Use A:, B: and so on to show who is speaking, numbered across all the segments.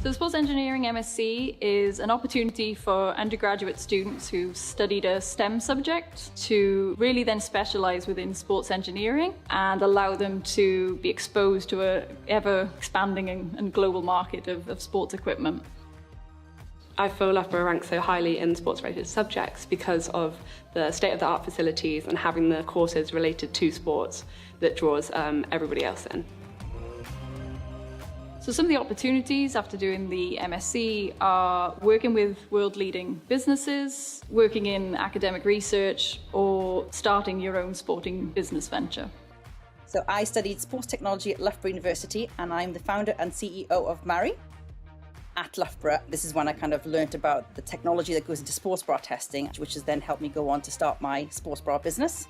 A: So the Sports Engineering MSc is an opportunity for undergraduate students who've studied a STEM subject to really then specialise within sports engineering and allow them to be exposed to an ever-expanding and global market of sports equipment.
B: I feel Loughborough ranks so highly in sports-related subjects because of the state-of-the-art facilities and having the courses related to sports that draws everybody else in.
A: So some of the opportunities after doing the MSc are working with world-leading businesses, working in academic research, or starting your own sporting business venture.
C: So I studied sports technology at Loughborough University, and I'm the founder and CEO of Mari. At Loughborough, this is when I kind of learnt about the technology that goes into sports bra testing, which has then helped me go on to start my sports bra business.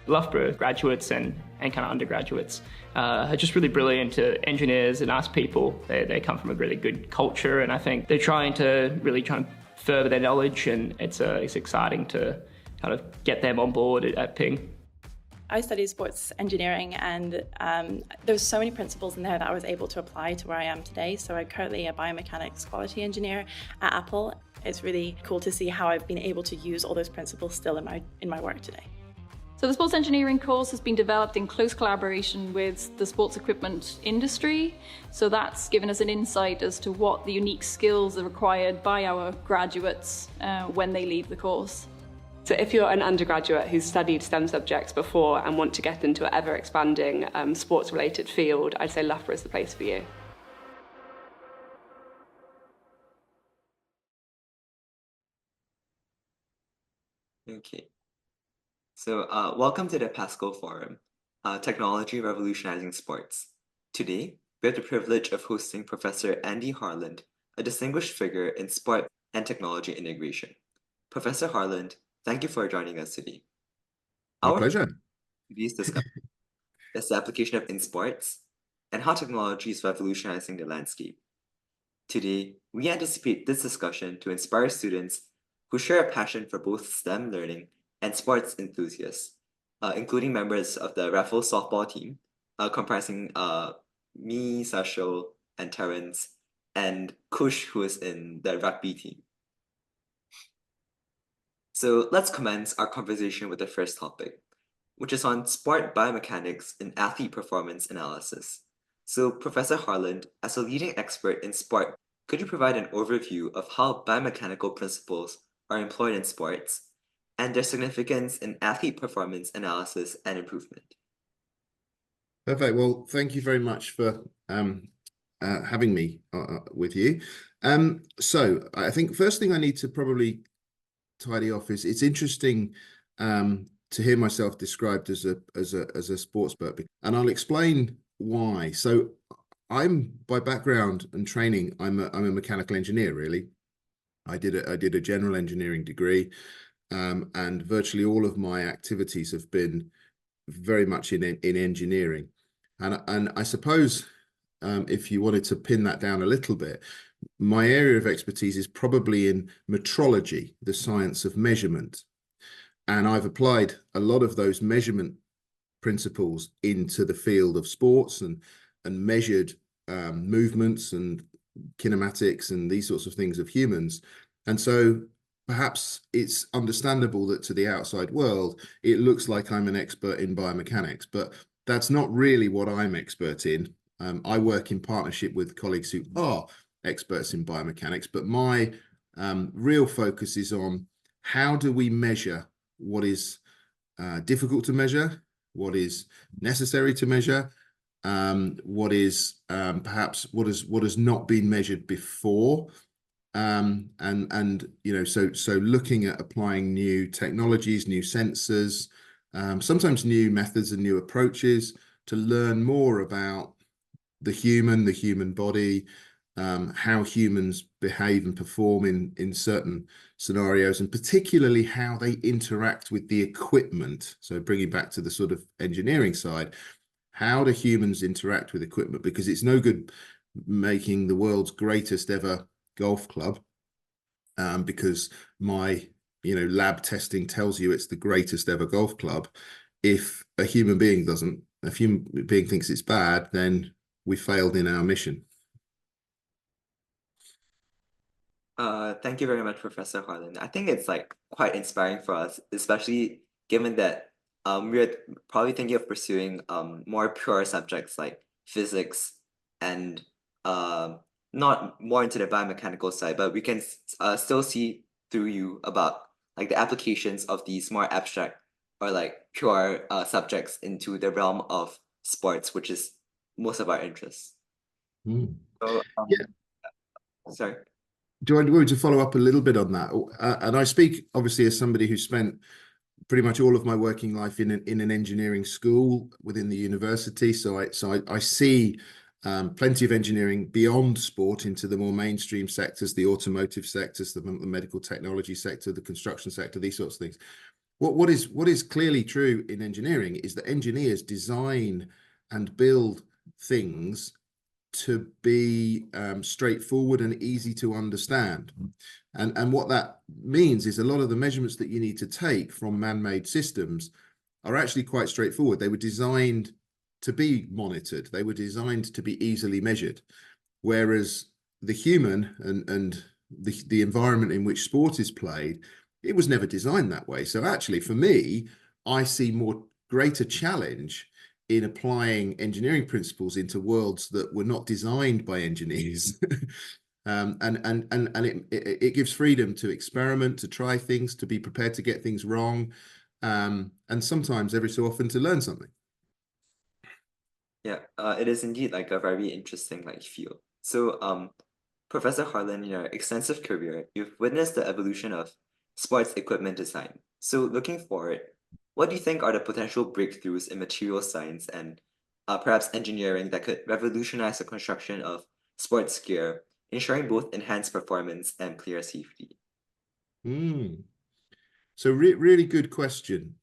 D: Loughborough graduates and kind of undergraduates are just really brilliant engineers and nice people. They come from a really good culture, and I think they're trying to further their knowledge, and it's exciting to kind of get them on board at Ping.
E: I studied sports engineering, and there's so many principles in there that I was able to apply to where I am today. So I'm currently a biomechanics quality engineer at Apple. It's really cool to see how I've been able to use all those principles still in my work today.
A: So the sports engineering course has been developed in close collaboration with the sports equipment industry. So that's given us an insight as to what the unique skills are required by our graduates when they leave the course.
B: So if you're an undergraduate who's studied STEM subjects before and want to get into an ever-expanding sports-related field, I'd say Loughborough is the place for you.
F: Okay. So welcome to the Pascal Forum, Technology Revolutionizing Sports. Today, we have the privilege of hosting Professor Andy Harland, a distinguished figure in sport and technology integration. Professor Harland, thank you for joining us today.
G: My pleasure.
F: Today's discussion is the application of in sports and how technology is revolutionizing the landscape. Today, we anticipate this discussion to inspire students who share a passion for both STEM learning and sports enthusiasts, including members of the Raffles softball team, comprising me, Sashil, and Terrence, and Kush, who is in the rugby team. So let's commence our conversation with the first topic, which is on sport biomechanics and athlete performance analysis. So Professor Harland, as a leading expert in sport, could you provide an overview of how biomechanical principles are employed in sports and their significance in athlete performance analysis and improvement?
G: Perfect. Well, thank you very much for having me with you. So I think first thing I need to probably tidy off is it's interesting to hear myself described as a sports expert, and I'll explain why. So I'm, by background and training, I'm a mechanical engineer, really. I did a general engineering degree. And virtually all of my activities have been very much in engineering. And I suppose if you wanted to pin that down a little bit, my area of expertise is probably in metrology, the science of measurement. And I've applied a lot of those measurement principles into the field of sports and measured movements and kinematics and these sorts of things of humans. And so perhaps it's understandable that to the outside world, it looks like I'm an expert in biomechanics, but that's not really what I'm expert in. I work in partnership with colleagues who are experts in biomechanics, but my real focus is on how do we measure what is difficult to measure, what is necessary to measure, what is perhaps what has not been measured before. And you know, so looking at applying new technologies, new sensors, sometimes new methods and new approaches to learn more about the human body, how humans behave and perform in certain scenarios, and particularly how they interact with the equipment. So bringing back to the sort of engineering side, how do humans interact with equipment? Because it's no good making the world's greatest ever golf club because my lab testing tells you it's the greatest ever golf club. If a human being doesn't, if a human being thinks it's bad, then we failed in our mission.
F: Thank you very much, Professor Harland. I think it's like quite inspiring for us, especially given that we're probably thinking of pursuing more pure subjects like physics and not more into the biomechanical side, but we can still see through you about like the applications of these more abstract or like pure subjects into the realm of sports, which is most of our interests.
G: Mm.
F: So,
G: Yeah.
F: sorry.
G: Do I want to follow up a little bit on that? And I speak obviously as somebody who spent pretty much all of my working life in an engineering school within the university. So I see plenty of engineering beyond sport into the more mainstream sectors, the automotive sectors, the medical technology sector, the construction sector, these sorts of things. What is clearly true in engineering is that engineers design and build things to be straightforward and easy to understand. And what that means is a lot of the measurements that you need to take from man-made systems are actually quite straightforward. They were designed to be monitored. They were designed to be easily measured. Whereas the human and the environment in which sport is played, it was never designed that way. So actually, for me, I see more greater challenge in applying engineering principles into worlds that were not designed by engineers. And it gives freedom to experiment, to try things, to be prepared to get things wrong, and sometimes every so often to learn something.
F: Yeah, it is indeed like a very interesting like field. So, Professor Harland, in your extensive career, you've witnessed the evolution of sports equipment design. So, looking forward, what do you think are the potential breakthroughs in material science and perhaps engineering that could revolutionize the construction of sports gear, ensuring both enhanced performance and clear safety?
G: So really good question.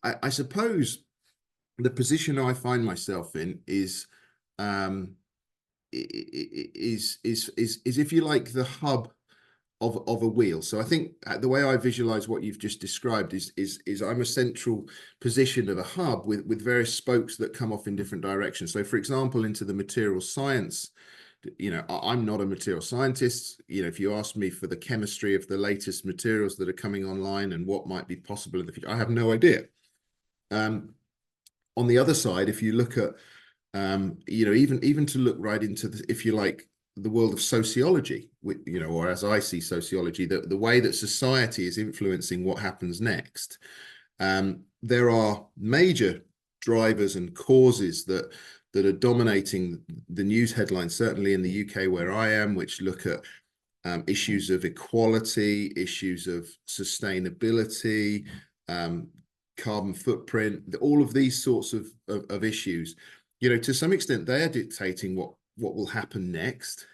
G: I suppose the position I find myself in is if you like the hub of a wheel. So I think the way I visualize what you've just described is I'm a central position of a hub with various spokes that come off in different directions. So for example, into the material science, I'm not a material scientist. If you ask me for the chemistry of the latest materials that are coming online and what might be possible in the future, I have no idea. On the other side, if you look at, even to look right into the, if you like, the world of sociology, or as I see sociology, the way that society is influencing what happens next. There are major drivers and causes that are dominating the news headlines, certainly in the UK where I am, which look at issues of equality, issues of sustainability, carbon footprint, all of these sorts of issues. To some extent, they are dictating what will happen next,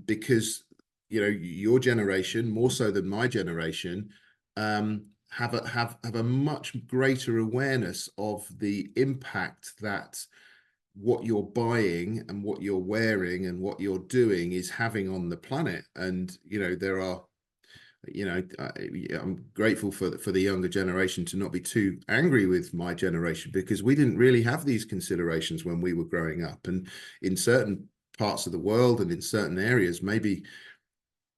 G: because your generation, more so than my generation, have a much greater awareness of the impact that what you're buying and what you're wearing and what you're doing is having on the planet. And there are, I'm grateful for the younger generation to not be too angry with my generation, because we didn't really have these considerations when we were growing up. And in certain parts of the world and in certain areas, maybe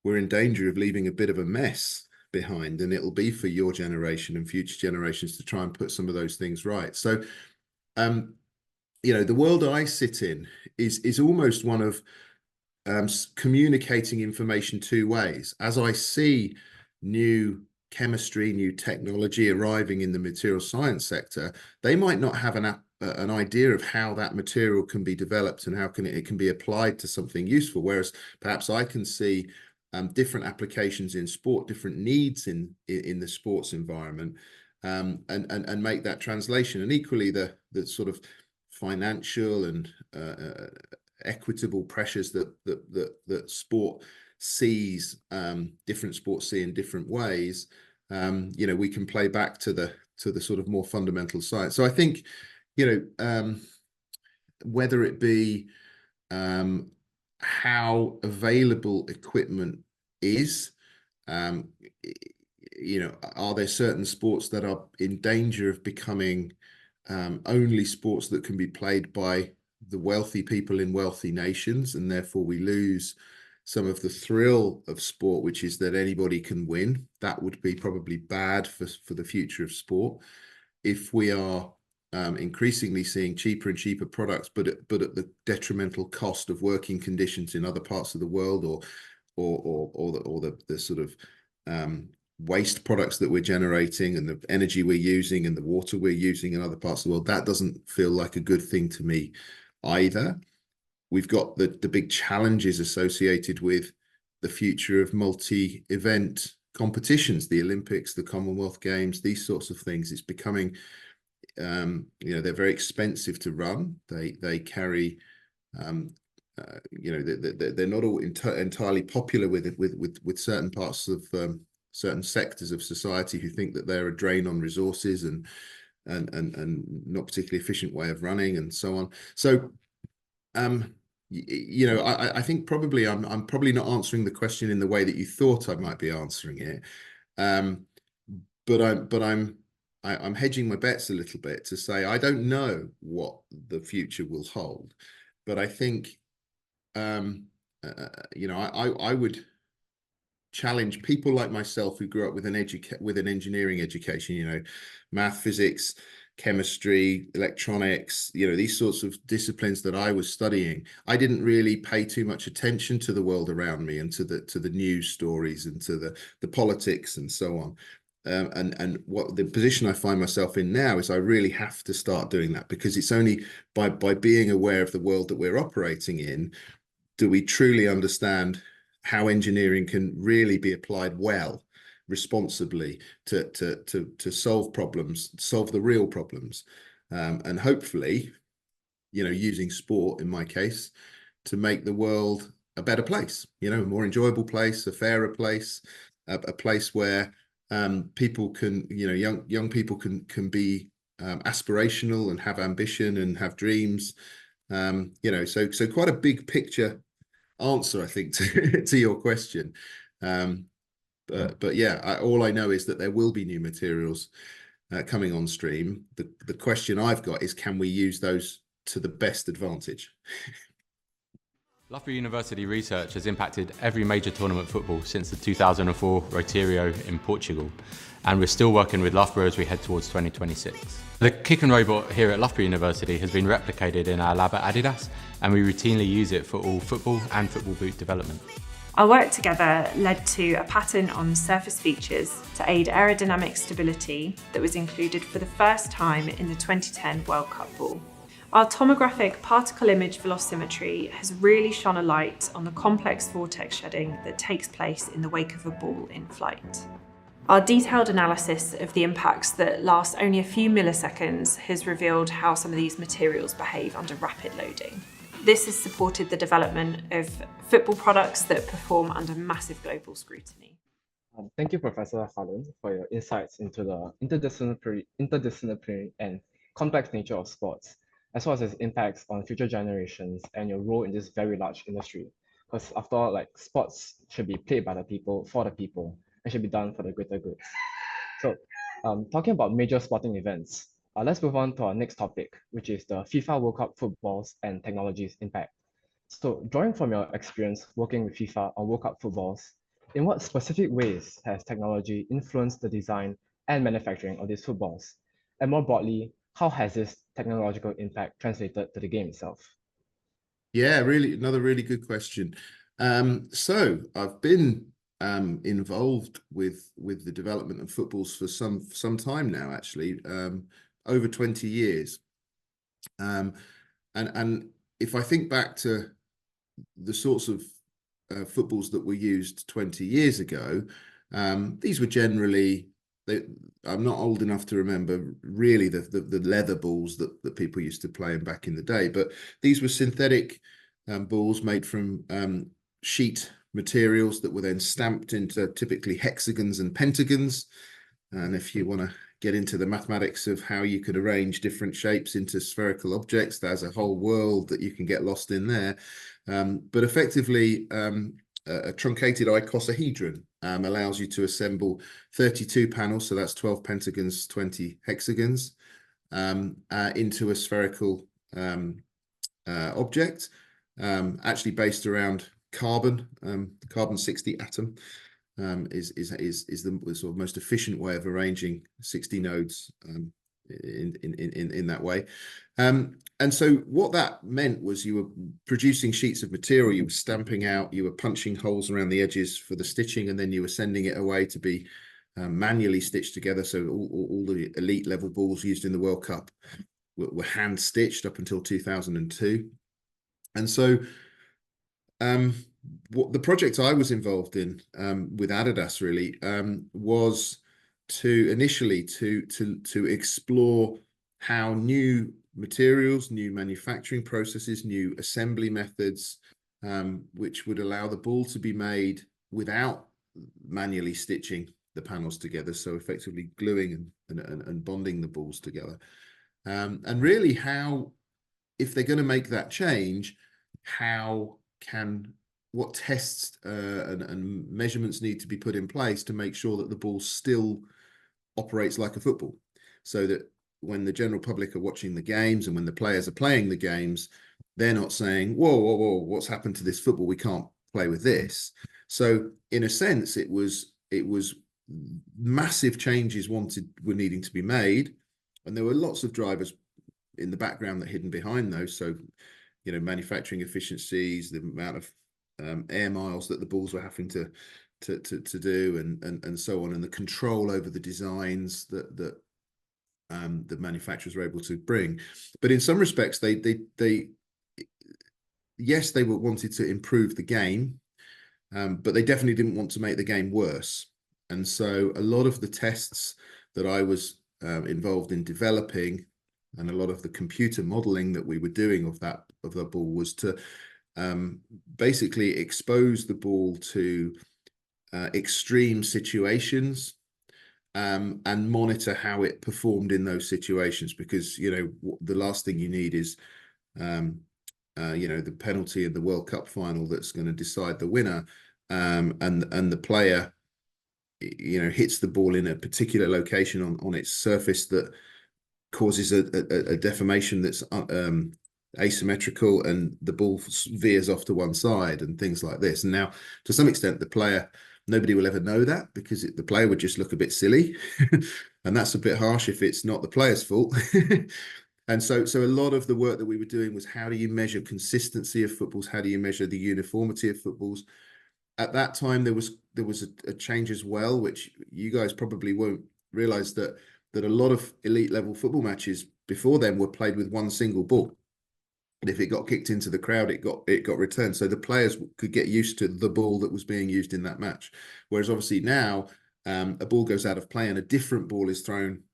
G: we're in danger of leaving a bit of a mess behind, and it'll be for your generation and future generations to try and put some of those things right. So, the world I sit in is almost one of communicating information two ways. As I see new chemistry, new technology arriving in the material science sector, they might not have an idea of how that material can be developed and how it can be applied to something useful. Whereas perhaps I can see different applications in sport, different needs in the sports environment, and make that translation. And equally, the sort of financial and equitable pressures that sport sees, different sports see in different ways. We can play back to the sort of more fundamental science. So I think, whether it be how available equipment is, are there certain sports that are in danger of becoming only sports that can be played by the wealthy people in wealthy nations, and therefore we lose some of the thrill of sport, which is that anybody can win. That would be probably bad for the future of sport. If we are increasingly seeing cheaper and cheaper products, but at the detrimental cost of working conditions in other parts of the world, or the sort of waste products that we're generating, and the energy we're using, and the water we're using in other parts of the world, that doesn't feel like a good thing to me either. We've got the big challenges associated with the future of multi-event competitions, the Olympics, the Commonwealth Games, these sorts of things. It's becoming, they're very expensive to run. They carry, they're not all entirely popular with certain parts of certain sectors of society who think that they're a drain on resources and not particularly efficient way of running, and so on. So, I think probably I'm probably not answering the question in the way that you thought I might be answering it, but I'm hedging my bets a little bit to say I don't know what the future will hold, but I think I would challenge people like myself who grew up with an engineering education, math, physics, chemistry, electronics, these sorts of disciplines that I was studying. I didn't really pay too much attention to the world around me and to the news stories and to the politics and so on. And what the position I find myself in now is I really have to start doing that, because it's only by being aware of the world that we're operating in do we truly understand how engineering can really be applied well, responsibly, to solve problems, solve the real problems, and hopefully, using sport in my case to make the world a better place, a more enjoyable place, a fairer place, a place where people can, young people can be aspirational and have ambition and have dreams. So quite a big picture answer, I think, to your question. But yeah, all I know is that there will be new materials coming on stream. The question I've got is, can we use those to the best advantage?
H: Loughborough University research has impacted every major tournament football since the 2004 Roteiro in Portugal, and we're still working with Loughborough as we head towards 2026. The kick and robot here at Loughborough University has been replicated in our lab at Adidas, and we routinely use it for all football and football boot development.
I: Our work together led to a pattern on surface features to aid aerodynamic stability that was included for the first time in the 2010 World Cup ball. Our tomographic particle image velocimetry has really shone a light on the complex vortex shedding that takes place in the wake of a ball in flight. Our detailed analysis of the impacts that last only a few milliseconds has revealed how some of these materials behave under rapid loading. This has supported the development of football products that perform under massive global scrutiny.
J: Thank you, Professor Harland, for your insights into the interdisciplinary and complex nature of sports, as well as its impacts on future generations and your role in this very large industry. Because after all, sports should be played by the people, for the people, and should be done for the greater good. So, talking about major sporting events, let's move on to our next topic, which is the FIFA World Cup footballs and technology's impact. So, drawing from your experience working with FIFA on World Cup footballs, in what specific ways has technology influenced the design and manufacturing of these footballs? And more broadly, how has this technological impact translated to the game itself?
G: Yeah, really, another really good question. So I've been involved with the development of footballs for some time now, actually, over 20 years. And if I think back to the sorts of footballs that were used 20 years ago, these were generally, I'm not old enough to remember really the leather balls that people used to play in back in the day, but these were synthetic balls made from sheet materials that were then stamped into typically hexagons and pentagons. And if you want to get into the mathematics of how you could arrange different shapes into spherical objects, there's a whole world that you can get lost in there. But effectively, a truncated icosahedron allows you to assemble 32 panels, so that's 12 pentagons, 20 hexagons, into a spherical object, actually based around carbon. The carbon-60 atom is the sort of most efficient way of arranging 60 nodes in that way. And so what that meant was you were producing sheets of material, you were stamping out, you were punching holes around the edges for the stitching, and then you were sending it away to be manually stitched together. So all the elite level balls used in the World Cup were hand stitched up until 2002. And so what the project I was involved in with Adidas really was to initially to explore how new materials, new manufacturing processes, new assembly methods, which would allow the ball to be made without manually stitching the panels together, so effectively gluing and bonding the balls together. And really how, if they're going to make that change, what tests and measurements need to be put in place to make sure that the ball still operates like a football, so that when the general public are watching the games and when the players are playing the games, they're not saying, whoa, whoa, whoa, what's happened to this football? We can't play with this. So in a sense, it was massive changes were needing to be made. And there were lots of drivers in the background that hidden behind those. So, you know, manufacturing efficiencies, the amount of air miles that the balls were having to do, and so on, and the control over the designs that the manufacturers were able to bring. But in some respects, yes, they wanted to improve the game, but they definitely didn't want to make the game worse. And so a lot of the tests that I was involved in developing, and a lot of the computer modeling that we were doing of the ball, was to basically expose the ball to extreme situations and monitor how it performed in those situations, because, you know, the last thing you need is you know, the penalty in the World Cup final that's going to decide the winner, and the player, you know, hits the ball in a particular location on its surface that causes a deformation that's asymmetrical, and the ball veers off to one side and things like this. And now, to some extent, nobody will ever know that, because the player would just look a bit silly. And that's a bit harsh if it's not the player's fault. And so a lot of the work that we were doing was, how do you measure consistency of footballs? How do you measure the uniformity of footballs? At that time, there was a change as well, which you guys probably won't realize, that a lot of elite level football matches before then were played with one single ball. And if it got kicked into the crowd, it got returned. So the players could get used to the ball that was being used in that match. Whereas obviously now, a ball goes out of play and a different ball is thrown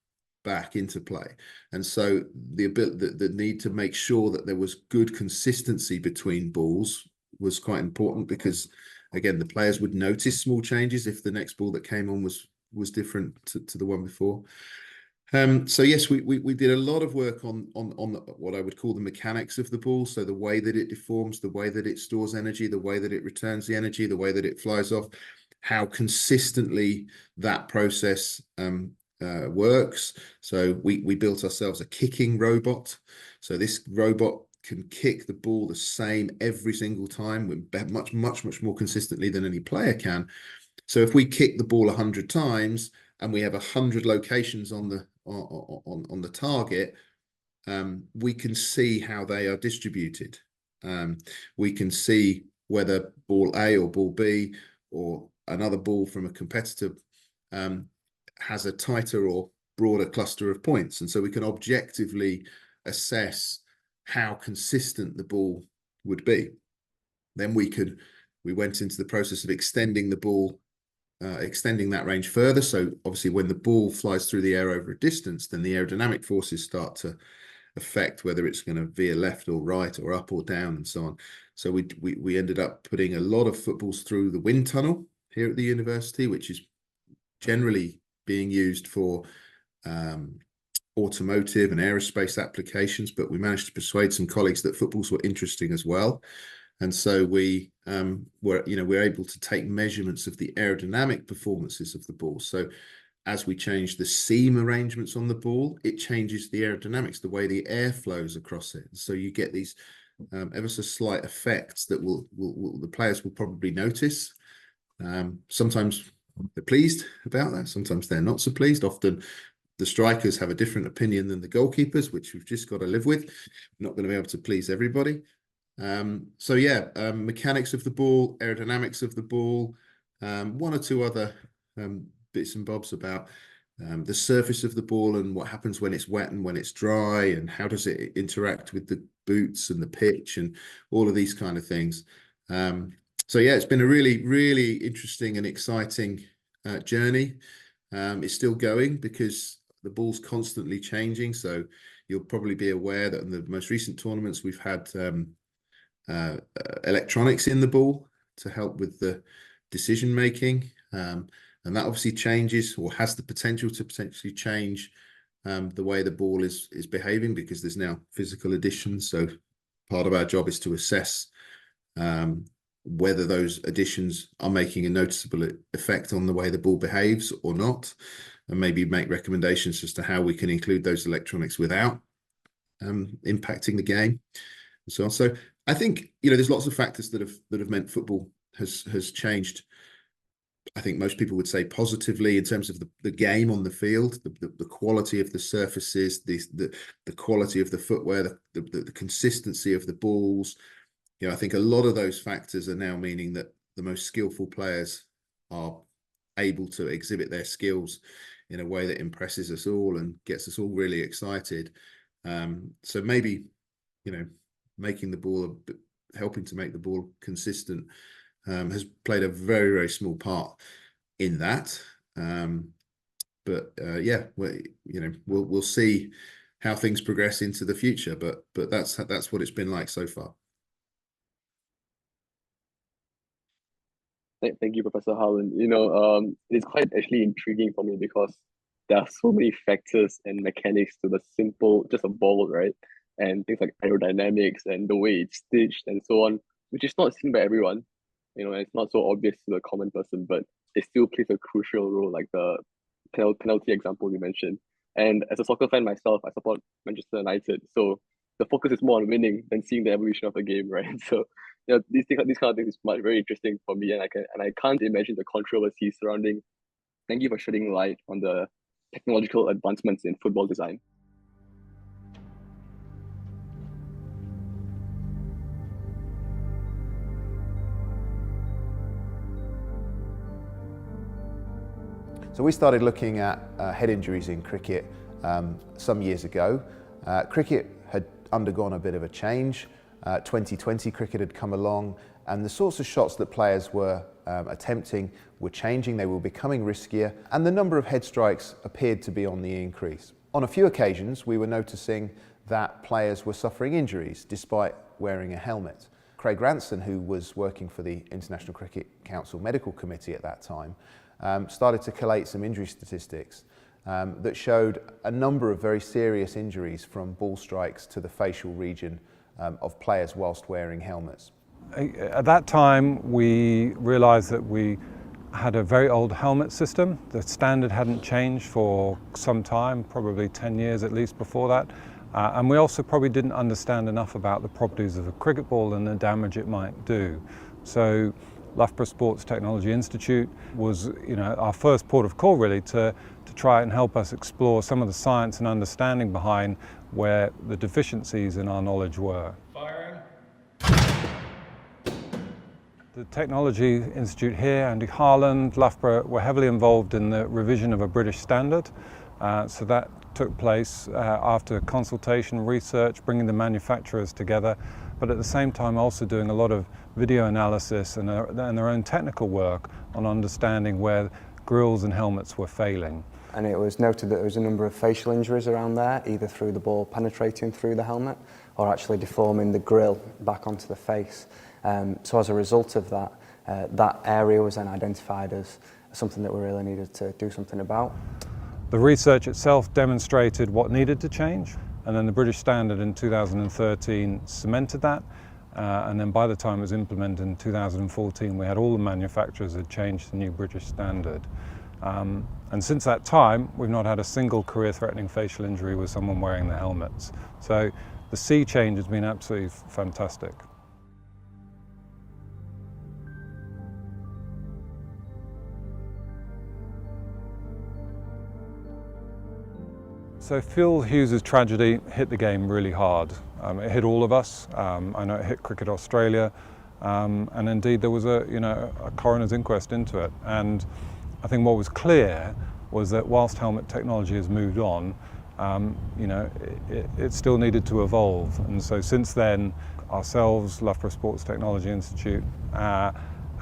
G: back into play. And so the need to make sure that there was good consistency between balls was quite important, because again, the players would notice small changes if the next ball that came on was different to the one before. So yes, we did a lot of work on what I would call the mechanics of the ball. So the way that it deforms, the way that it stores energy, the way that it returns the energy, the way that it flies off, how consistently that process works. So we built ourselves a kicking robot. So this robot can kick the ball the same every single time, much more consistently than any player can. So if we kick the ball 100 times and we have 100 locations on the target, we can see how they are distributed. We can see whether ball A or ball B or another ball from a competitor has a tighter or broader cluster of points. And so we can objectively assess how consistent the ball would be. Then we went into the process of extending the ball, extending that range further. So obviously when the ball flies through the air over a distance, then the aerodynamic forces start to affect whether it's going to veer left or right or up or down and so on. So we ended up putting a lot of footballs through the wind tunnel here at the university, which is generally being used for automotive and aerospace applications, but we managed to persuade some colleagues that footballs were interesting as well. And so we were able to take measurements of the aerodynamic performances of the ball. So as we change the seam arrangements on the ball, it changes the aerodynamics, the way the air flows across it. So you get these ever so slight effects that the players will probably notice. Sometimes they're pleased about that, sometimes they're not so pleased. Often the strikers have a different opinion than the goalkeepers, which we've just got to live with. We're not going to be able to please everybody. So yeah, mechanics of the ball, aerodynamics of the ball, one or two other bits and bobs about the surface of the ball and what happens when it's wet and when it's dry, and how does it interact with the boots and the pitch and all of these kind of things. So yeah, it's been a really, really interesting and exciting journey. It's still going because the ball's constantly changing. So you'll probably be aware that in the most recent tournaments we've had electronics in the ball to help with the decision making. And that obviously changes, or has the potential to potentially change the way the ball is behaving, because there's now physical additions. So part of our job is to assess whether those additions are making a noticeable effect on the way the ball behaves or not, and maybe make recommendations as to how we can include those electronics without impacting the game and so on. So I think, there's lots of factors that have meant football has changed. I think most people would say positively in terms of the game on the field, the quality of the surfaces, the quality of the footwear, the consistency of the balls. I think a lot of those factors are now meaning that the most skillful players are able to exhibit their skills in a way that impresses us all and gets us all really excited. So maybe, making the ball, helping to make the ball consistent has played a very, very small part in that. But yeah, we'll see how things progress into the future. But that's what it's been like so far.
K: Thank you, Professor Harland. It's quite actually intriguing for me because there are so many factors and mechanics to the simple, just a ball, right? And things like aerodynamics and the way it's stitched and so on, which is not seen by everyone. It's not so obvious to the common person, but it still plays a crucial role, like the penalty example you mentioned. And as a soccer fan myself, I support Manchester United. So the focus is more on winning than seeing the evolution of the game, right? So these kind of things is very interesting for me, and I can't imagine the controversy surrounding. Thank you for shedding light on the technological advancements in football design.
L: So we started looking at head injuries in cricket some years ago. Cricket had undergone a bit of a change. 2020 cricket had come along, and the sorts of shots that players were attempting were changing. They were becoming riskier, and the number of head strikes appeared to be on the increase. On a few occasions, we were noticing that players were suffering injuries despite wearing a helmet. Craig Ranson, who was working for the International Cricket Council Medical Committee at that time, started to collate some injury statistics that showed a number of very serious injuries from ball strikes to the facial region of players whilst wearing helmets.
M: At that time, we realised that we had a very old helmet system. The standard hadn't changed for some time, probably 10 years at least before that. And we also probably didn't understand enough about the properties of a cricket ball and the damage it might do. So Loughborough Sports Technology Institute was, our first port of call really to try and help us explore some of the science and understanding behind where the deficiencies in our knowledge were.
D: Firing.
M: The Technology Institute here, Andy Harland, Loughborough, were heavily involved in the revision of a British standard. So that took place after consultation, research, bringing the manufacturers together, but at the same time also doing a lot of video analysis and their own technical work on understanding where grills and helmets were failing.
N: And it was noted that there was a number of facial injuries around there, either through the ball penetrating through the helmet or actually deforming the grill back onto the face. So as a result of that, that area was then identified as something that we really needed to do something about.
M: The research itself demonstrated what needed to change, and then the British standard in 2013 cemented that. And then by the time it was implemented in 2014, we had all the manufacturers had changed the new British standard. And since that time, we've not had a single career-threatening facial injury with someone wearing the helmets. So the sea change has been absolutely fantastic. So Phil Hughes' tragedy hit the game really hard. It hit all of us. I know it hit Cricket Australia, and indeed there was a coroner's inquest into it. And I think what was clear was that whilst helmet technology has moved on, it still needed to evolve. And so since then, ourselves, Loughborough Sports Technology Institute,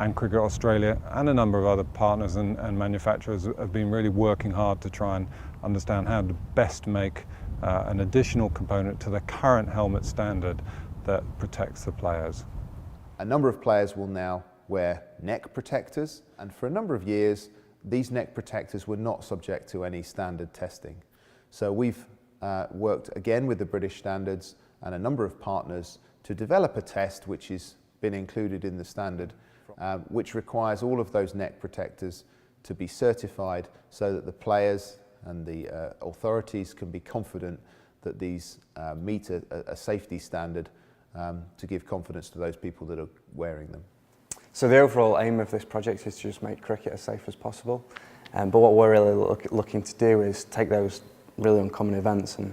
M: and Cricket Australia, and a number of other partners and manufacturers have been really working hard to try and understand how to best make an additional component to the current helmet standard that protects the players.
L: A number of players will now wear neck protectors, and for a number of years, these neck protectors were not subject to any standard testing. So we've worked again with the British standards and a number of partners to develop a test which has been included in the standard, which requires all of those neck protectors to be certified so that the players and the authorities can be confident that these meet a safety standard to give confidence to those people that are wearing them.
N: So the overall aim of this project is to just make cricket as safe as possible. But what we're really looking to do is take those really uncommon events and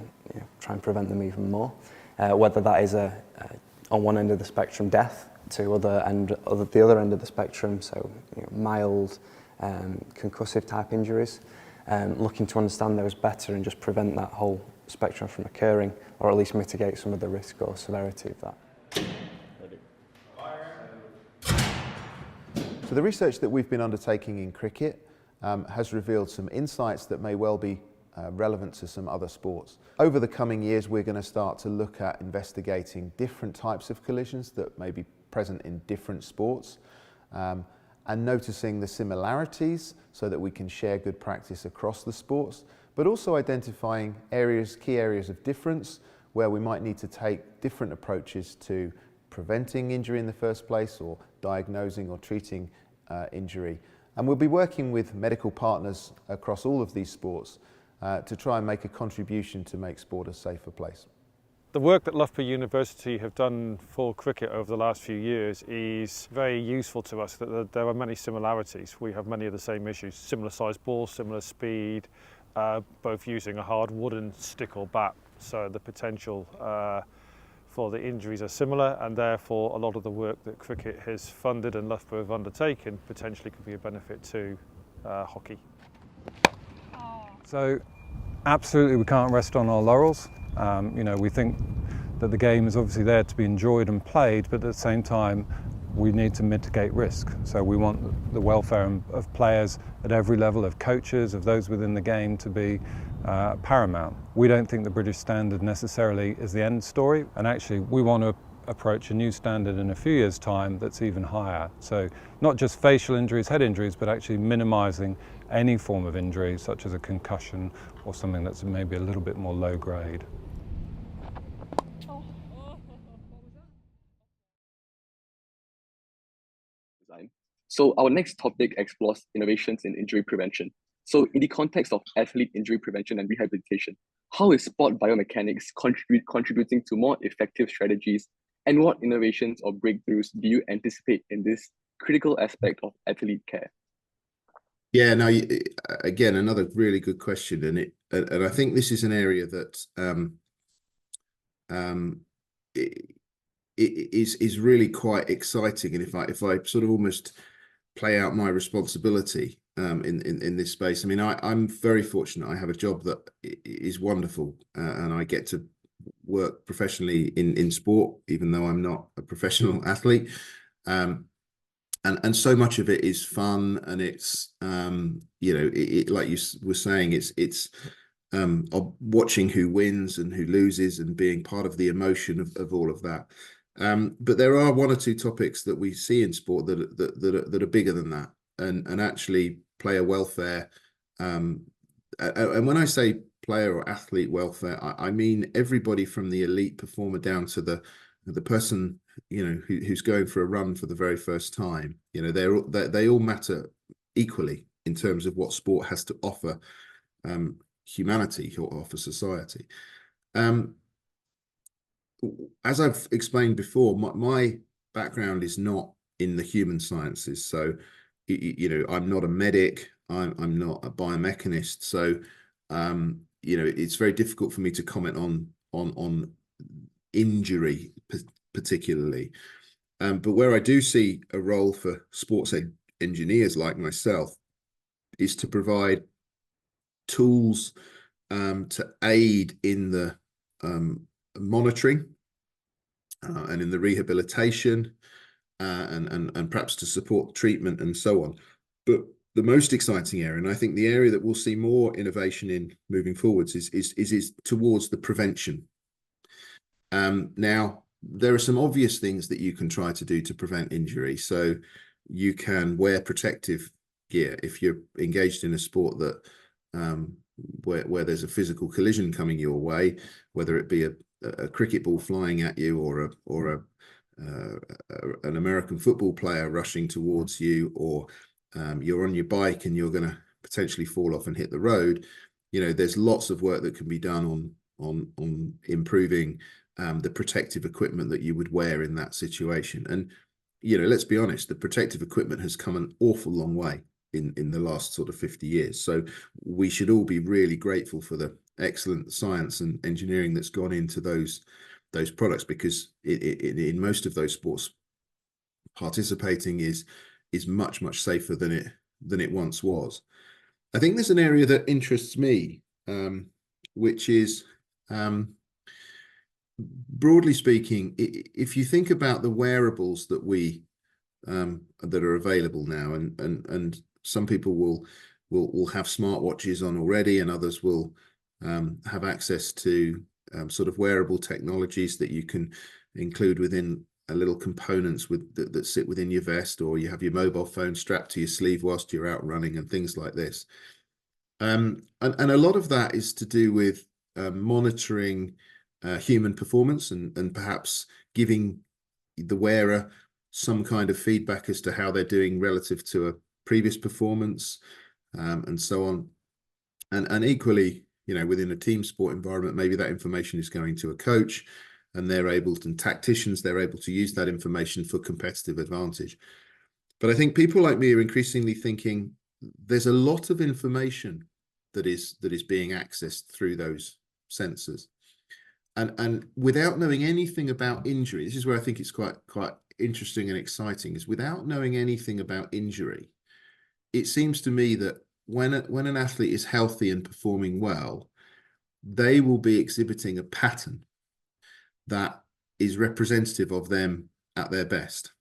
N: try and prevent them even more. Whether that is on one end of the spectrum, death, to the other end of the spectrum, so mild concussive type injuries. Looking to understand those better and just prevent that whole spectrum from occurring, or at least mitigate some of the risk or severity of that.
L: So the research that we've been undertaking in cricket has revealed some insights that may well be relevant to some other sports. Over the coming years, we're going to start to look at investigating different types of collisions that may be present in different sports, and noticing the similarities so that we can share good practice across the sports, but also identifying key areas of difference where we might need to take different approaches to preventing injury in the first place, or diagnosing or treating injury. And we'll be working with medical partners across all of these sports to try and make a contribution to make sport a safer place.
M: The work that Loughborough University have done for cricket over the last few years is very useful to us. That there are many similarities. We have many of the same issues: similar sized balls, similar speed, both using a hard wooden stick or bat. So the potential for the injuries are similar, and therefore a lot of the work that cricket has funded and Loughborough have undertaken potentially could be a benefit to hockey. So absolutely we can't rest on our laurels. We think that the game is obviously there to be enjoyed and played, but at the same time we need to mitigate risk. So we want the welfare of players at every level, of coaches, of those within the game, to be paramount. We don't think the British standard necessarily is the end story, and actually we want to approach a new standard in a few years' time that's even higher. So not just facial injuries, head injuries, but actually minimising any form of injury, such as a concussion or something that's maybe a little bit more low grade.
K: So our next topic explores innovations in injury prevention. So in the context of athlete injury prevention and rehabilitation, how is sport biomechanics contributing to more effective strategies, and what innovations or breakthroughs do you anticipate in this critical aspect of athlete care?
G: Yeah, no, again, another really good question, and I think this is an area that is really quite exciting. And if I sort of almost play out my responsibility in this space, I mean, I'm very fortunate. I have a job that is wonderful, and I get to work professionally in sport, even though I'm not a professional athlete. And so much of it is fun, and it's like you were saying, it's watching who wins and who loses and being part of the emotion of all of that. But there are one or two topics that we see in sport that are bigger than that, and actually player welfare. And when I say player or athlete welfare, I mean everybody from the elite performer down to the person who's going for a run for the very first time. They all matter equally, in terms of what sport has to offer humanity or offer society. As I've explained before, my background is not in the human sciences. So, I'm not a medic, I'm not a biomechanist. So, it's very difficult for me to comment on injury particularly. But where I do see a role for sports engineers like myself is to provide tools to aid in the monitoring and in the rehabilitation and perhaps to support treatment and so on. But the most exciting area, and I think the area that we'll see more innovation in moving forwards, is towards the prevention. Now, there are some obvious things that you can try to do to prevent injury. So you can wear protective gear if you're engaged in a sport that where there's a physical collision coming your way, whether it be a cricket ball flying at you or an American football player rushing towards you, or you're on your bike and you're going to potentially fall off and hit the road. There's lots of work that can be done on improving the protective equipment that you would wear in that situation. And let's be honest, the protective equipment has come an awful long way in the last sort of 50 years. So we should all be really grateful for the excellent science and engineering that's gone into those products, because in most of those sports, participating is much safer than it once was. I think there's an area that interests me, which is broadly speaking, if you think about the wearables that that are available now, and some people will have smartwatches on already, and others will have access to sort of wearable technologies that you can include within little components that sit within your vest, or you have your mobile phone strapped to your sleeve whilst you're out running and things like this. And a lot of that is to do with monitoring human performance and perhaps giving the wearer some kind of feedback as to how they're doing relative to a previous performance, and so on. And equally, within a team sport environment, maybe that information is going to a coach, and tacticians, they're able to use that information for competitive advantage. But I think people like me are increasingly thinking there's a lot of information that is being accessed through those sensors. And without knowing anything about injury, this is where I think it's quite interesting and exciting, is without knowing anything about injury, it seems to me that when an athlete is healthy and performing well, they will be exhibiting a pattern that is representative of them at their best.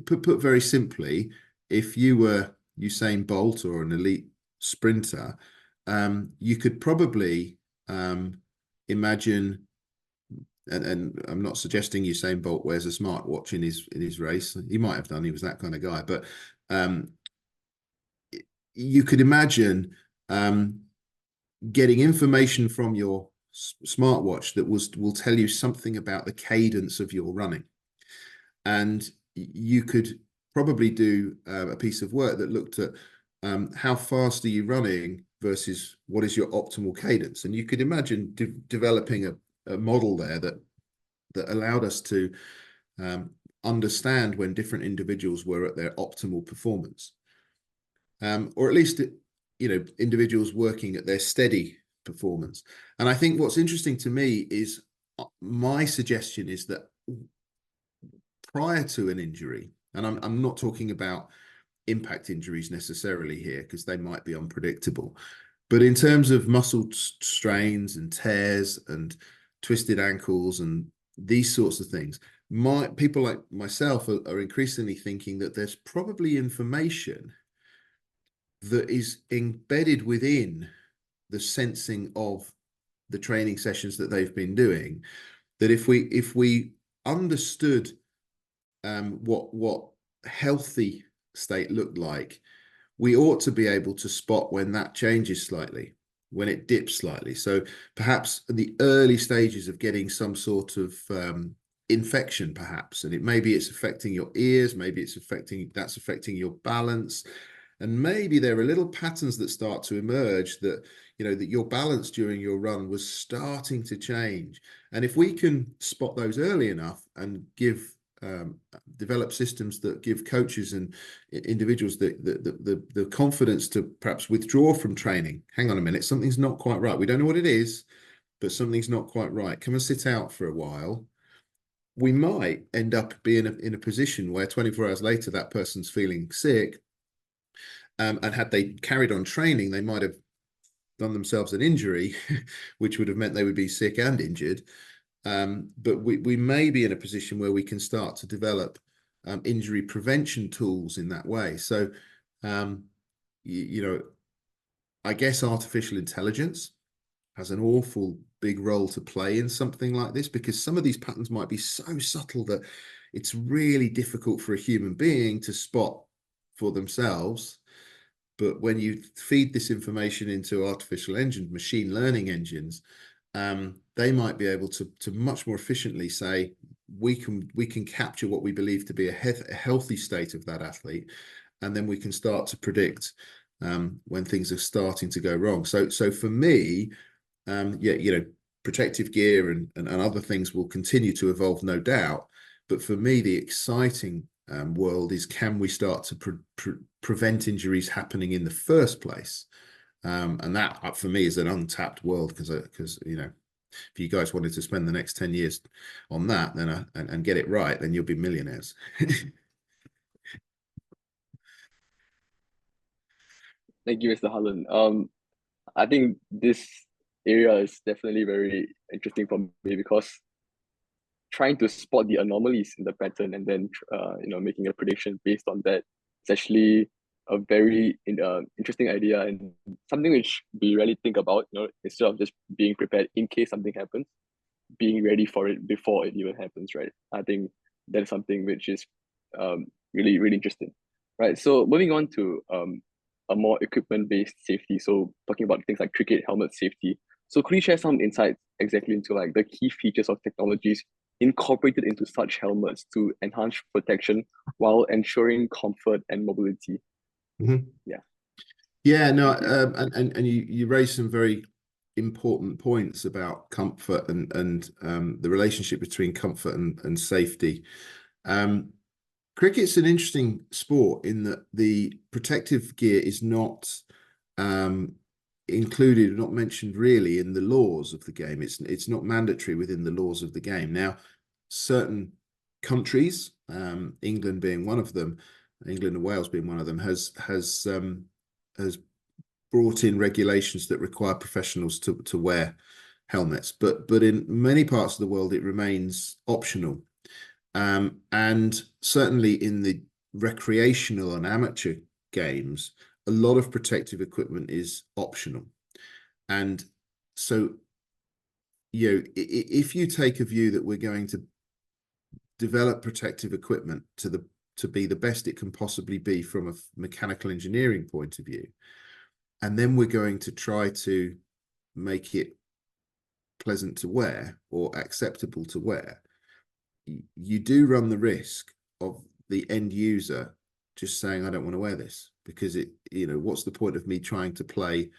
G: Put very simply, if you were Usain Bolt or an elite sprinter, you could probably imagine, and I'm not suggesting Usain Bolt wears a smartwatch in his race. He might have done. He was that kind of guy. But you could imagine getting information from your smartwatch that will tell you something about the cadence of your running, and you could probably do a piece of work that looked at how fast are you running versus what is your optimal cadence. And you could imagine developing a model there that allowed us to understand when different individuals were at their optimal performance, or at least individuals working at their steady performance. And I think what's interesting to me is, my suggestion is that prior to an injury, and I'm not talking about impact injuries necessarily here, because they might be unpredictable, but in terms of muscle strains and tears and twisted ankles and these sorts of things, people like myself are increasingly thinking that there's probably information that is embedded within the sensing of the training sessions that they've been doing, that if we understood what healthy state looked like, we ought to be able to spot when that changes slightly, when it dips slightly. So perhaps in the early stages of getting some sort of infection, perhaps, and maybe it's affecting your ears, maybe that's affecting your balance. And maybe there are little patterns that start to emerge that, that your balance during your run was starting to change. And if we can spot those early enough and develop systems that give coaches and individuals the confidence to perhaps withdraw from training. Hang on a minute, something's not quite right. We don't know what it is, but something's not quite right. Come and sit out for a while. We might end up being in a position where 24 hours later, that person's feeling sick. And had they carried on training, they might have done themselves an injury, which would have meant they would be sick and injured. But we may be in a position where we can start to develop injury prevention tools in that way. So, I guess artificial intelligence has an awful big role to play in something like this, because some of these patterns might be so subtle that it's really difficult for a human being to spot for themselves. But when you feed this information into artificial machine learning engines, they might be able to much more efficiently say, we can capture what we believe to be a healthy state of that athlete, and then we can start to predict when things are starting to go wrong. So for me, protective gear and other things will continue to evolve, no doubt. But for me, the exciting world is, can we start to prevent injuries happening in the first place? And that, for me, is an untapped world, because if you guys wanted to spend the next 10 years on that, then and get it right, then you'll be millionaires.
K: Thank you, Mr. Harland. I think this area is definitely very interesting for me, because trying to spot the anomalies in the pattern and then making a prediction based on that is actually a very interesting idea, and something which we really think about. Instead of just being prepared in case something happens, being ready for it before it even happens, right? I think that is something which is really, really interesting, right? So moving on to a more equipment-based safety. So talking about things like cricket helmet safety. So could you share some insights exactly into like the key features of technologies incorporated into such helmets to enhance protection while ensuring comfort and mobility?
G: Mm-hmm. And you raised some very important points about comfort and the relationship between comfort and safety. Cricket's an interesting sport in that the protective gear is not included, not mentioned really in the laws of the game. It's not mandatory within the laws of the game. Now, certain countries, England being one of them, England and Wales being one of them, has brought in regulations that require professionals to wear helmets, but in many parts of the world it remains optional. And certainly in the recreational and amateur games, a lot of protective equipment is optional. And so, if you take a view that we're going to develop protective equipment to be the best it can possibly be from a mechanical engineering point of view, and then we're going to try to make it pleasant to wear or acceptable to wear, you do run the risk of the end user just saying, I don't want to wear this, because what's the point of me trying to play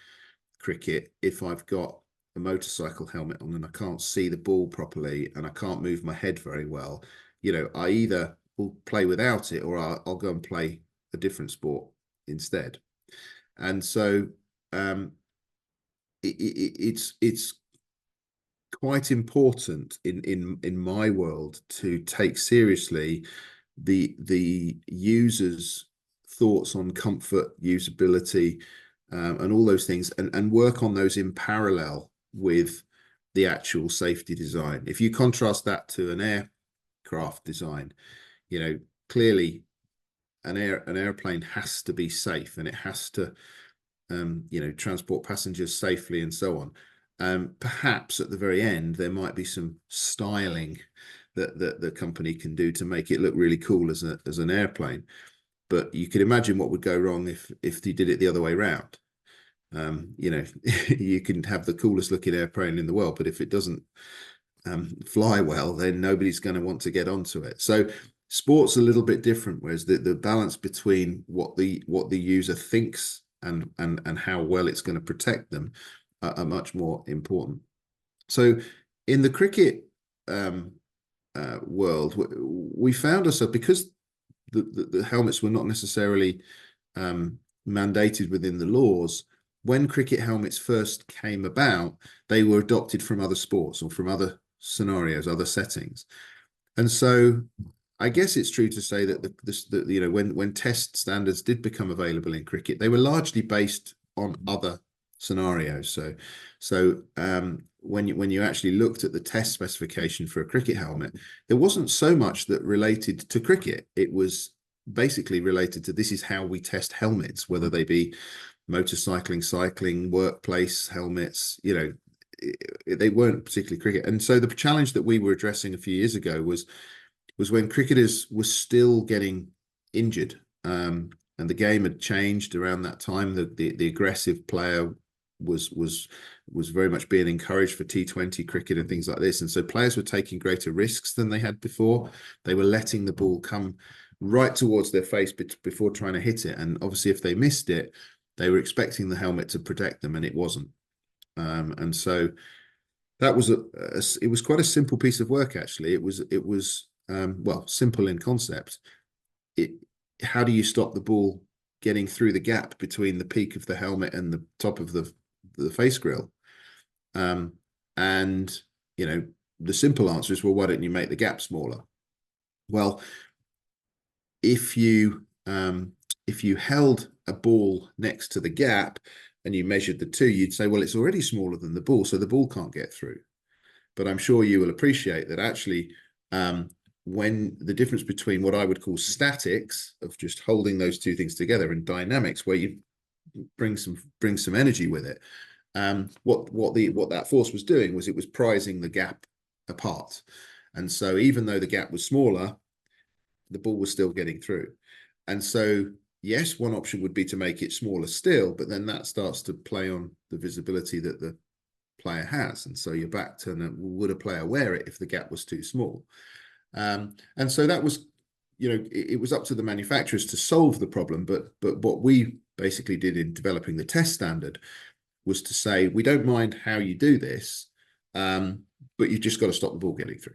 G: cricket if I've got a motorcycle helmet on and I can't see the ball properly and I can't move my head very well? I either will play without it, or I'll go and play a different sport instead. And so it's quite important in my world to take seriously the user's thoughts on comfort, usability, and all those things, and work on those in parallel with the actual safety design. If you contrast that to an aircraft design, clearly an airplane has to be safe, and it has to transport passengers safely and so on. Perhaps at the very end there might be some styling that the company can do to make it look really cool as an airplane, but you could imagine what would go wrong if they did it the other way around. You can have the coolest looking airplane in the world, but if it doesn't fly well, then nobody's going to want to get onto it. So Sport's a little bit different, whereas the balance between what the user thinks and how well it's going to protect them are much more important. So in the cricket world, we found ourselves, because the helmets were not necessarily mandated within the laws. When cricket helmets first came about, they were adopted from other sports or from other scenarios, other settings. And so I guess it's true to say that when test standards did become available in cricket, they were largely based on other scenarios. So when you actually looked at the test specification for a cricket helmet, there wasn't so much that related to cricket. It was basically related to, this is how we test helmets, whether they be motorcycling, cycling, workplace helmets. They weren't particularly cricket. And so the challenge that we were addressing a few years ago was when cricketers were still getting injured, and the game had changed around that time. The aggressive player was very much being encouraged for T20 cricket and things like this, and so players were taking greater risks than they had before. They were letting the ball come right towards their face before trying to hit it, and obviously if they missed it, they were expecting the helmet to protect them, and it wasn't. And so that was it was quite a simple piece of work, actually. It was simple in concept. How do you stop the ball getting through the gap between the peak of the helmet and the top of the face grill? And the simple answer is, well, why don't you make the gap smaller? Well, if you held a ball next to the gap and you measured the two, you'd say, well, it's already smaller than the ball, so the ball can't get through. But I'm sure you will appreciate that actually, when the difference between what I would call statics of just holding those two things together and dynamics, where you bring some energy with it, what that force was doing was it was prizing the gap apart. And so even though the gap was smaller, the ball was still getting through. And so yes, one option would be to make it smaller still, but then that starts to play on the visibility that the player has. And so you're back to, would a player wear it if the gap was too small? And so that was, it was up to the manufacturers to solve the problem. But what we basically did in developing the test standard was to say, we don't mind how you do this, but you've just got to stop the ball getting through.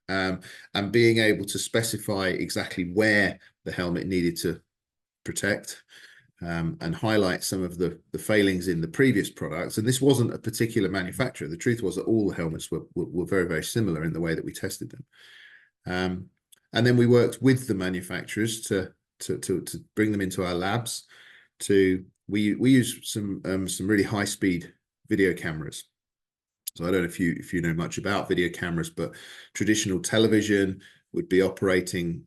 G: And being able to specify exactly where the helmet needed to protect, and highlight some of the failings in the previous products. And this wasn't a particular manufacturer. The truth was that all the helmets were very, very similar in the way that we tested them. And then we worked with the manufacturers to bring them into our labs. We use some really high speed video cameras. So I don't know if you know much about video cameras, but traditional television would be operating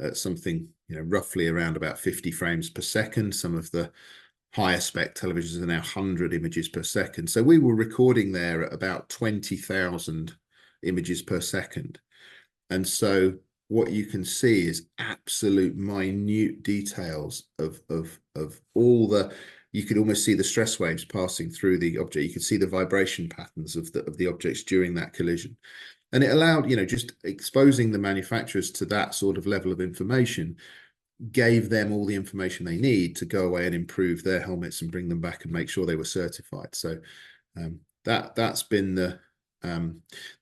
G: at something roughly around about 50 frames per second. Some of the higher spec televisions are now 100 images per second. So we were recording there at about 20,000 images per second. And so what you can see is absolute minute details of all the, you could almost see the stress waves passing through the object. You could see the vibration patterns of the objects during that collision. And it allowed, just exposing the manufacturers to that sort of level of information gave them all the information they need to go away and improve their helmets and bring them back and make sure they were certified. So that's been the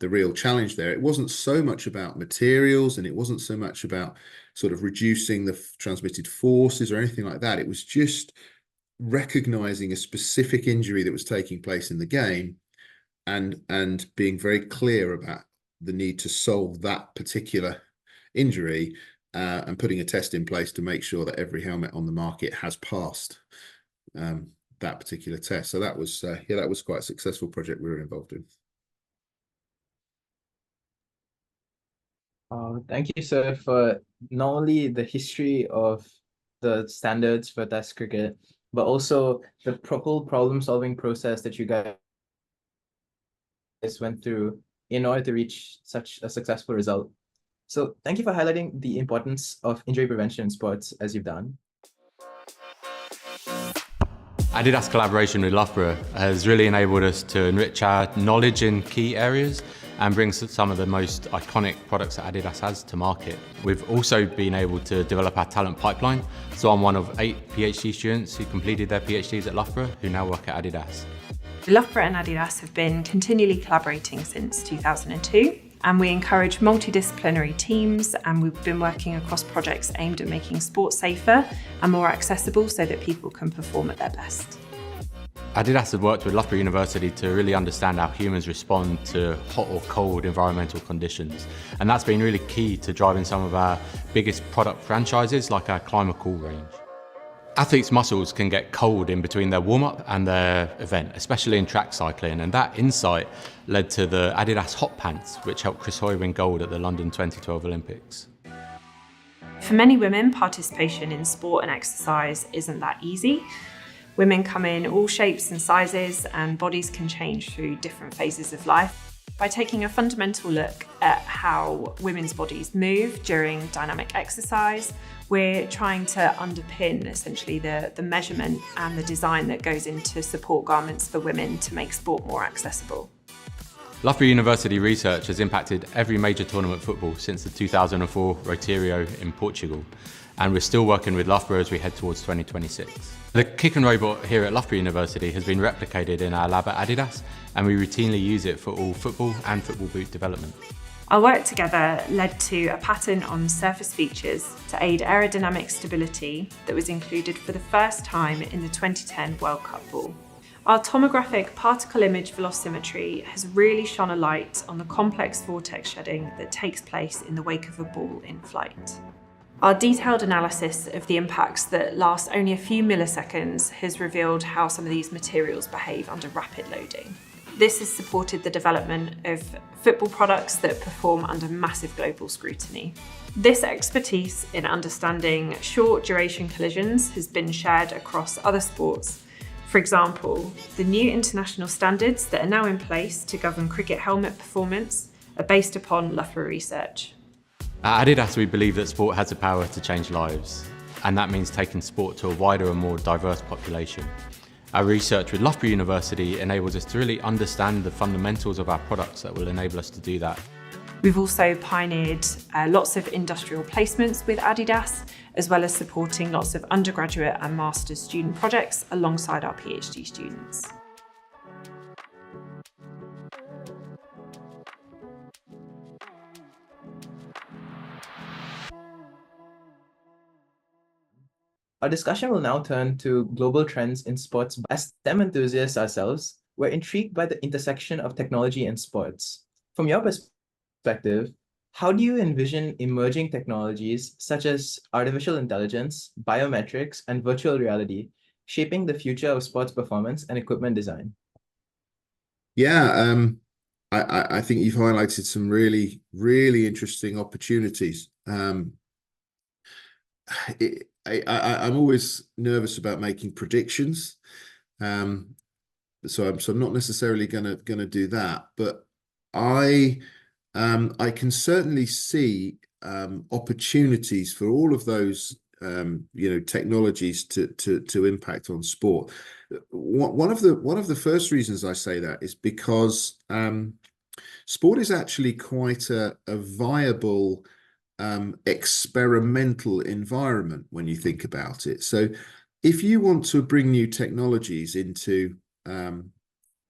G: real challenge there. It wasn't so much about materials, and it wasn't so much about sort of reducing the transmitted forces or anything like that. It was just recognizing a specific injury that was taking place in the game and being very clear about the need to solve that particular injury, and putting a test in place to make sure that every helmet on the market has passed that particular test. So that was that was quite a successful project we were involved in.
O: Thank you, sir, for not only the history of the standards for test cricket, but also the whole problem-solving process that you guys went through in order to reach such a successful result. So thank you for highlighting the importance of injury prevention in sports as you've done.
H: Adidas collaboration with Loughborough has really enabled us to enrich our knowledge in key areas, and brings some of the most iconic products that Adidas has to market. We've also been able to develop our talent pipeline, so I'm one of 8 PhD students who completed their PhDs at Loughborough who now work at Adidas.
I: Loughborough and Adidas have been continually collaborating since 2002, and we encourage multidisciplinary teams, and we've been working across projects aimed at making sport safer and more accessible so that people can perform at their best.
H: Adidas have worked with Loughborough University to really understand how humans respond to hot or cold environmental conditions, and that's been really key to driving some of our biggest product franchises like our Climacool range. Athletes' muscles can get cold in between their warm-up and their event, especially in track cycling, and that insight led to the Adidas Hot Pants, which helped Chris Hoy win gold at the London 2012 Olympics.
I: For many women, participation in sport and exercise isn't that easy. Women come in all shapes and sizes, and bodies can change through different phases of life. By taking a fundamental look at how women's bodies move during dynamic exercise, we're trying to underpin essentially the measurement and the design that goes into support garments for women to make sport more accessible.
H: Loughborough University research has impacted every major tournament football since the 2004 Roteiro in Portugal, and we're still working with Loughborough as we head towards 2026. The kick and robot here at Loughborough University has been replicated in our lab at Adidas, and we routinely use it for all football and football boot development.
I: Our work together led to a pattern on surface features to aid aerodynamic stability that was included for the first time in the 2010 World Cup ball. Our tomographic particle image velocimetry has really shone a light on the complex vortex shedding that takes place in the wake of a ball in flight. Our detailed analysis of the impacts that last only a few milliseconds has revealed how some of these materials behave under rapid loading. This has supported the development of football products that perform under massive global scrutiny. This expertise in understanding short duration collisions has been shared across other sports. For example, the new international standards that are now in place to govern cricket helmet performance are based upon Loughborough research.
H: At Adidas, we believe that sport has the power to change lives, and that means taking sport to a wider and more diverse population. Our research with Loughborough University enables us to really understand the fundamentals of our products that will enable us to do that.
I: We've also pioneered lots of industrial placements with Adidas, as well as supporting lots of undergraduate and master's student projects alongside our PhD students.
O: Our discussion will now turn to global trends in sports. As STEM enthusiasts ourselves, we're intrigued by the intersection of technology and sports. From your perspective, how do you envision emerging technologies such as artificial intelligence, biometrics, and virtual reality shaping the future of sports performance and equipment design?
G: Yeah, I think you've highlighted some really, really interesting opportunities. I'm always nervous about making predictions, so I'm not necessarily gonna do that. But I can certainly see opportunities for all of those technologies to impact on sport. One of the first reasons I say that is because sport is actually quite a viable experimental environment when you think about it. So if you want to bring new technologies into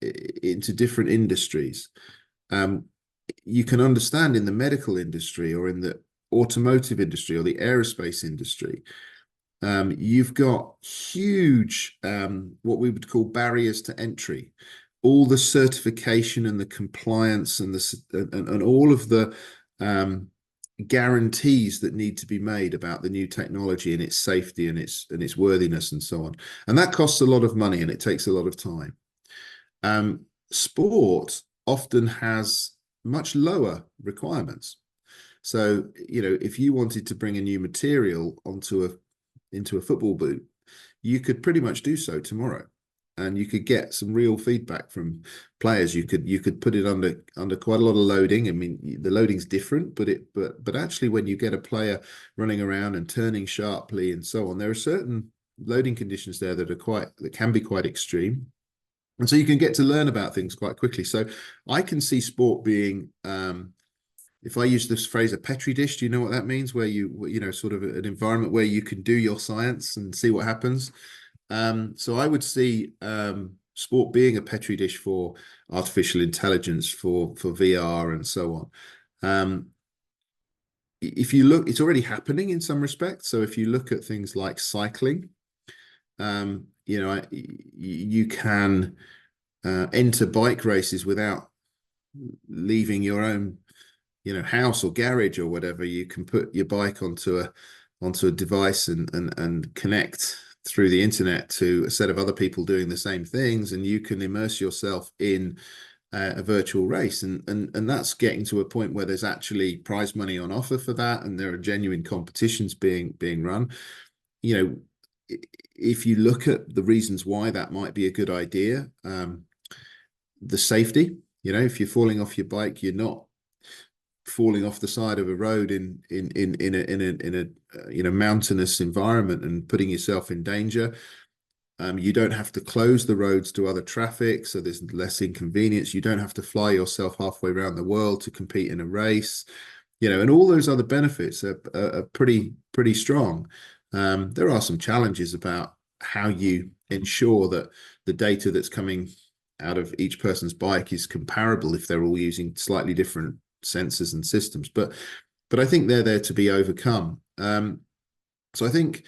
G: different industries, you can understand in the medical industry or in the automotive industry or the aerospace industry, you've got huge what we would call barriers to entry. All the certification and the compliance and all of the guarantees that need to be made about the new technology and its safety and its worthiness and so on. And that costs a lot of money and it takes a lot of time. Sport often has much lower requirements. So, if you wanted to bring a new material into a football boot, you could pretty much do so tomorrow. And you could get some real feedback from players. You could put it under quite a lot of loading. I mean, the loading's different, but actually, when you get a player running around and turning sharply and so on, there are certain loading conditions there that can be quite extreme. And so you can get to learn about things quite quickly. So I can see sport being, if I use this phrase, a petri dish, do you know what that means? Where you know, sort of an environment where you can do your science and see what happens. So I would see sport being a petri dish for artificial intelligence, for VR and so on. If you look, it's already happening in some respects. So if you look at things like cycling, you know, you can enter bike races without leaving your own, you know, house or garage or whatever. You can put your bike onto a device and connect through the internet to a set of other people doing the same things, and you can immerse yourself in a virtual race, and that's getting to a point where there's actually prize money on offer for that, and there are genuine competitions being run. You know, if you look at the reasons why that might be a good idea, the safety, you know, if you're falling off your bike, you're not falling off the side of a road in a you know, mountainous environment and putting yourself in danger. You don't have to close the roads to other traffic, so there's less inconvenience. You don't have to fly yourself halfway around the world to compete in a race, you know, and all those other benefits are pretty strong. There are some challenges about how you ensure that the data that's coming out of each person's bike is comparable if they're all using slightly different sensors and systems, but I think they're there to be overcome. So I think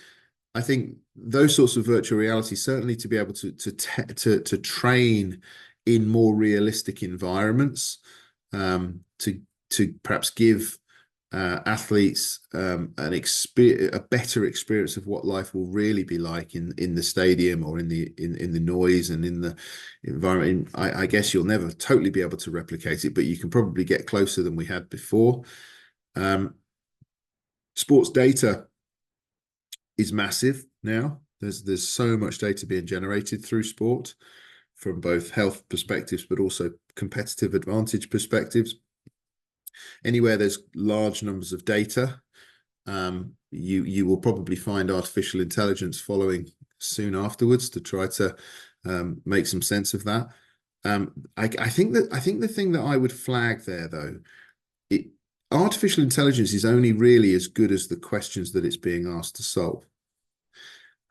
G: those sorts of virtual reality, certainly to be able to train in more realistic environments, to perhaps give athletes a better experience of what life will really be like in the stadium or in the noise and in the environment. I guess you'll never totally be able to replicate it, but you can probably get closer than we had before. Sports data is massive now. There's so much data being generated through sport from both health perspectives, but also competitive advantage perspectives. Anywhere there's large numbers of data, you will probably find artificial intelligence following soon afterwards to try to make some sense of that. I think the thing that I would flag there, though, artificial intelligence is only really as good as the questions that it's being asked to solve.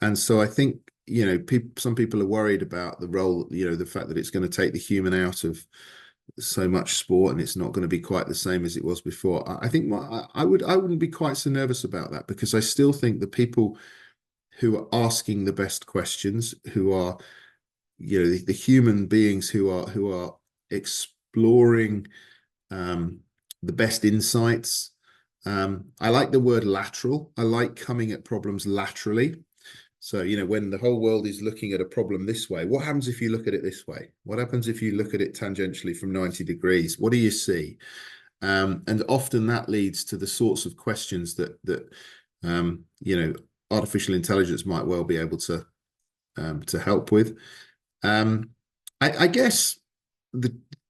G: And so I think, you know, some people are worried about the role, you know, the fact that it's going to take the human out of so much sport and it's not going to be quite the same as it was before. I think I wouldn't be quite so nervous about that, because I still think the people who are asking the best questions, who are, you know, the human beings who are exploring the best insights. I like the word lateral. I like coming at problems laterally. So, you know, when the whole world is looking at a problem this way, what happens if you look at it this way? What happens if you look at it tangentially from 90 degrees? What do you see? And often that leads to the sorts of questions that you know, artificial intelligence might well be able to help with. I guess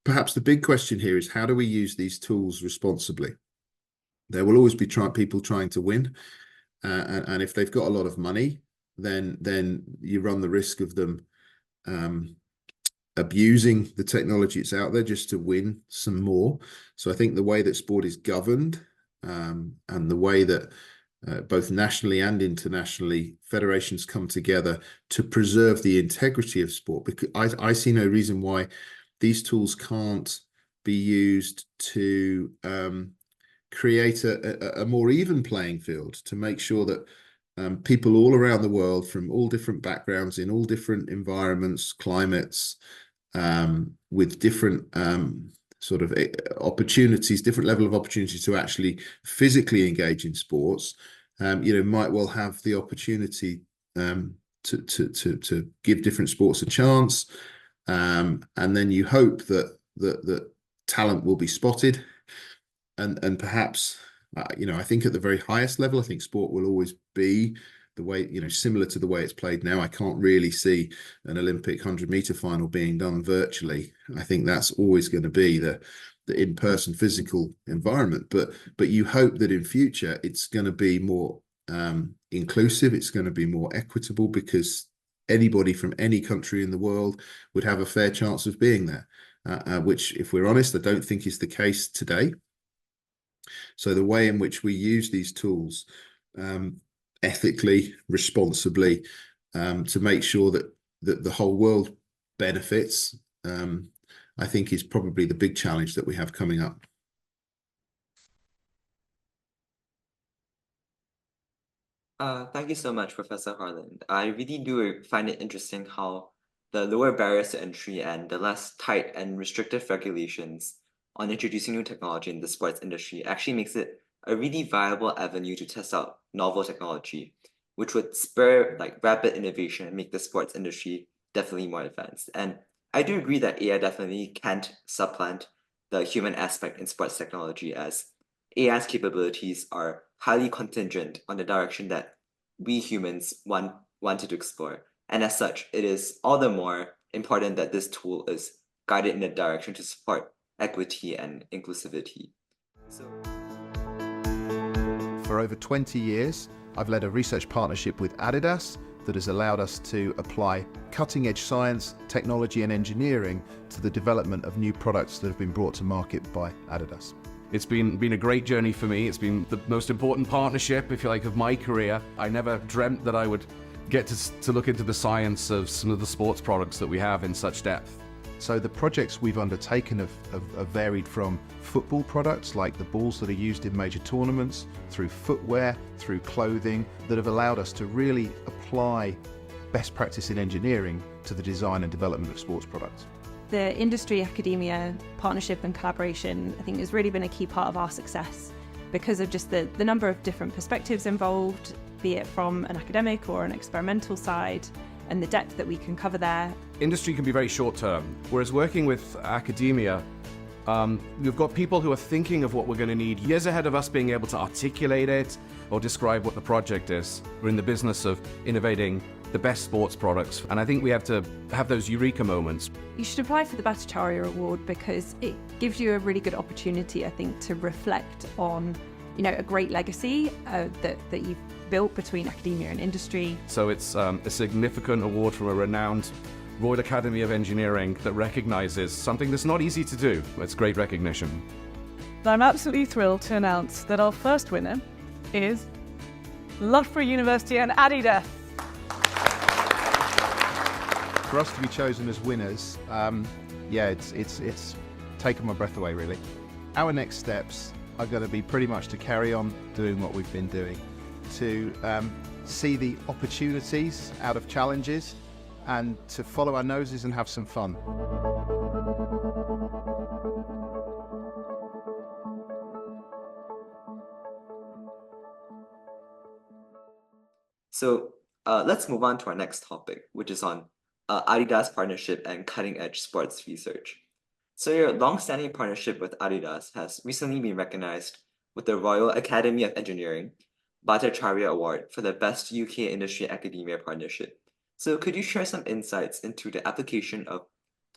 G: perhaps the big question here is, how do we use these tools responsibly? There will always be people trying to win, and if they've got a lot of money, then you run the risk of them abusing the technology that's out there just to win some more. So I think the way that sport is governed, and the way that both nationally and internationally federations come together to preserve the integrity of sport, because I see no reason why these tools can't be used to create a more even playing field, to make sure that people all around the world from all different backgrounds, in all different environments, climates, with different sort of opportunities, different level of opportunity to actually physically engage in sports, you know, might well have the opportunity to give different sports a chance, and then you hope that talent will be spotted, and perhaps. You know, I think at the very highest level, I think sport will always be the way, you know, similar to the way it's played now. I can't really see an Olympic 100-meter final being done virtually. I think that's always going to be the in-person physical environment. But you hope that in future it's going to be more inclusive. It's going to be more equitable, because anybody from any country in the world would have a fair chance of being there, which, if we're honest, I don't think is the case today. So the way in which we use these tools ethically, responsibly, to make sure that the whole world benefits, I think is probably the big challenge that we have coming up.
F: Thank you so much, Professor Harland. I really do find it interesting how the lower barriers to entry and the less tight and restrictive regulations on introducing new technology in the sports industry actually makes it a really viable avenue to test out novel technology, which would spur like rapid innovation and make the sports industry definitely more advanced. And I do agree that AI definitely can't supplant the human aspect in sports technology, as AI's capabilities are highly contingent on the direction that we humans wanted to explore. And as such, it is all the more important that this tool is guided in a direction to support equity and inclusivity.
L: For over 20 years, I've led a research partnership with Adidas that has allowed us to apply cutting-edge science, technology and engineering to the development of new products that have been brought to market by Adidas.
P: It's been a great journey for me. It's been the most important partnership, if you like, of my career. I never dreamt that I would get to look into the science of some of the sports products that we have in such depth.
L: So the projects we've undertaken have varied from football products like the balls that are used in major tournaments, through footwear, through clothing, that have allowed us to really apply best practice in engineering to the design and development of sports products.
I: The industry-academia partnership and collaboration, I think, has really been a key part of our success because of just the number of different perspectives involved, be it from an academic or an experimental side, and the depth that we can cover there.
P: Industry can be very short-term, whereas working with academia, we've got people who are thinking of what we're going to need years ahead of us being able to articulate it or describe what the project is. We're in the business of innovating the best sports products, and I think we have to have those eureka moments.
I: You should apply for the Bhattacharya Award because it gives you a really good opportunity, I think, to reflect on, a great legacy that you've built between academia and industry.
P: So it's a significant award from a renowned Royal Academy of Engineering that recognises something that's not easy to do. It's great recognition.
Q: I'm absolutely thrilled to announce that our first winner is Loughborough University and Adidas.
L: For us to be chosen as winners, it's taken my breath away, really. Our next steps are going to be pretty much to carry on doing what we've been doing, to see the opportunities out of challenges and to follow our noses and have some fun.
F: So let's move on to our next topic, which is on Adidas partnership and cutting-edge sports research. So your long-standing partnership with Adidas has recently been recognized with the Royal Academy of Engineering Bhattacharya Award for the Best UK Industry Academia Partnership. So could you share some insights into the application of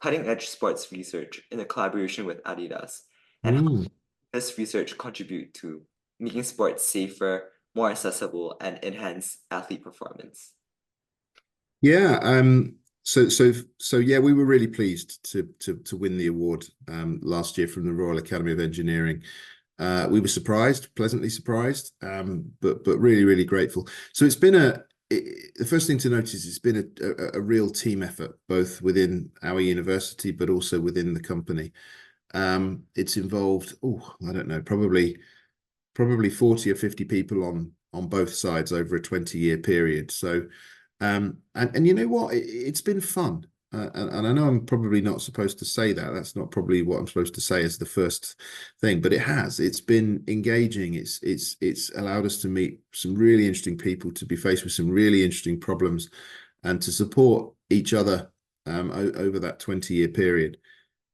F: cutting-edge sports research in a collaboration with Adidas, and how does this research contribute to making sports safer, more accessible, and enhance athlete performance?
G: Yeah, So yeah, we were really pleased to win the award last year from the Royal Academy of Engineering. We were surprised, pleasantly surprised, but really, really grateful. So it's been the first thing to notice, it's been a real team effort, both within our university, but also within the company. It's involved, I don't know, probably 40 or 50 people on both sides over a 20-year period. So, and you know what, it's been fun. And I know I'm probably not supposed to say that. That's not probably what I'm supposed to say as the first thing, but it's been engaging. It's allowed us to meet some really interesting people, to be faced with some really interesting problems, and to support each other over that 20-year period.